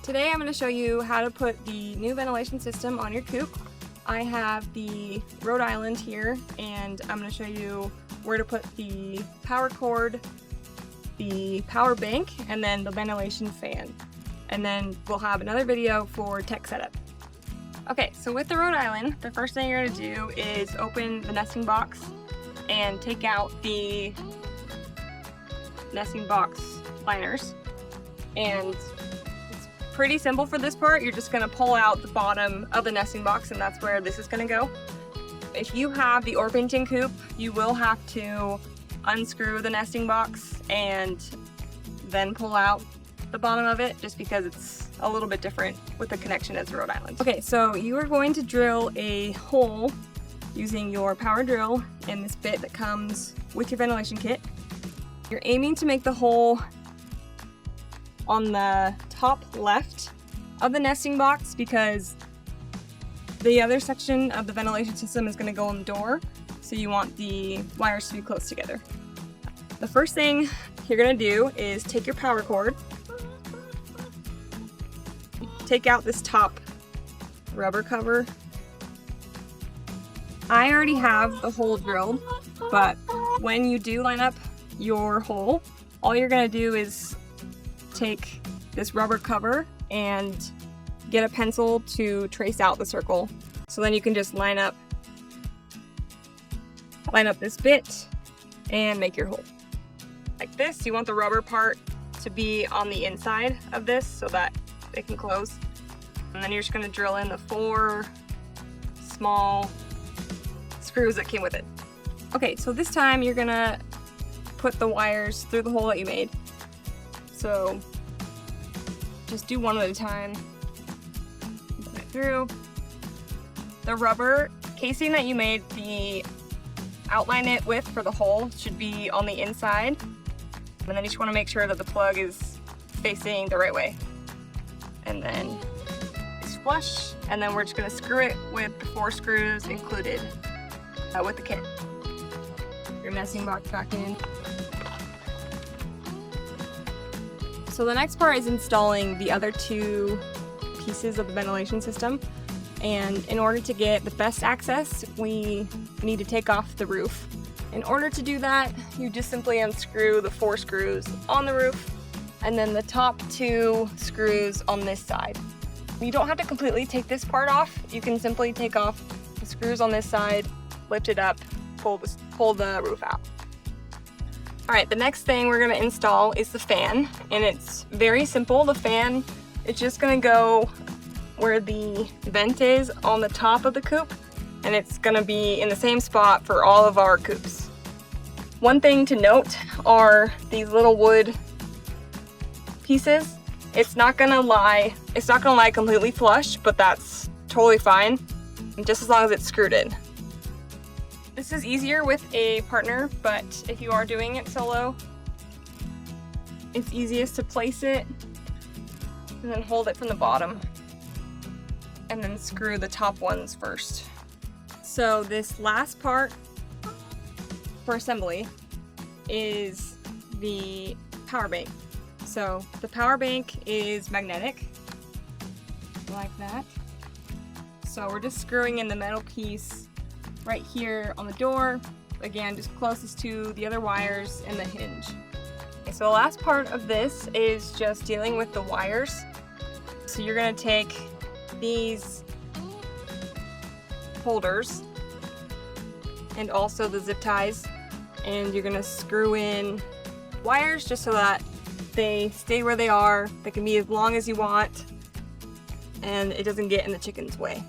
Today I'm going to show you how to put the new ventilation system on your coop. I have the Rhode Island here, and I'm going to show you where to put the power cord, the power bank, and then the ventilation fan. And then we'll have another video for tech setup. Okay, so with the Rhode Island, the first thing you're going to do is open the nesting box and take out the nesting box liners. And it's pretty simple for this part. You're just going to pull out the bottom of the nesting box, and that's where this is going to go. If you have the Orpington coop, you will have to unscrew the nesting box and then pull out the bottom of it, just because it's a little bit different with the connection as Rhode Island. Okay, so you are going to drill a hole using your power drill in this bit that comes with your ventilation kit. You're aiming to make the hole on the top left of the nesting box because the other section of the ventilation system is going to go in the door, so you want the wires to be close together. The first thing you're going to do is take your power cord, take out this top rubber cover. I already have the hole drilled, but when you do line up your hole, all you're going to do is take this rubber cover and get a pencil to trace out the circle. So then you can just line up this bit and make your hole. Like this, you want the rubber part to be on the inside of this so that it can close. And then you're just going to drill in the 4 small screws that came with it. Okay, so this time you're going to put the wires through the hole that you made. So just do one at a time. Put it through. The rubber casing that you made the outline it with for the hole should be on the inside. And then you just want to make sure that the plug is facing the right way. And then it's flush, and then we're just going to screw it with the 4 screws included with the kit. Your nesting box back in. So the next part is installing the other 2 pieces of the ventilation system. And in order to get the best access, we need to take off the roof. In order to do that, you just simply unscrew the 4 screws on the roof, and then the top 2 screws on this side. You don't have to completely take this part off. You can simply take off the screws on this side, lift it up, pull the roof out. All right, the next thing we're gonna install is the fan, and it's very simple. The fan is just gonna go where the vent is on the top of the coop, and it's gonna be in the same spot for all of our coops. One thing to note are these little wood pieces. It's not gonna lie completely flush, but that's totally fine, just as long as it's screwed in. This is easier with a partner, but if you are doing it solo, it's easiest to place it and then hold it from the bottom and then screw the top ones first. So this last part for assembly is the power bank. So the power bank is magnetic, like that. So we're just screwing in the metal piece right here on the door, again just closest to the other wires and the hinge. Okay, so the last part of this is just dealing with the wires. So you're going to take these holders and also the zip ties, and you're going to screw in wires just so that they stay where they are. They can be as long as you want and it doesn't get in the chicken's way.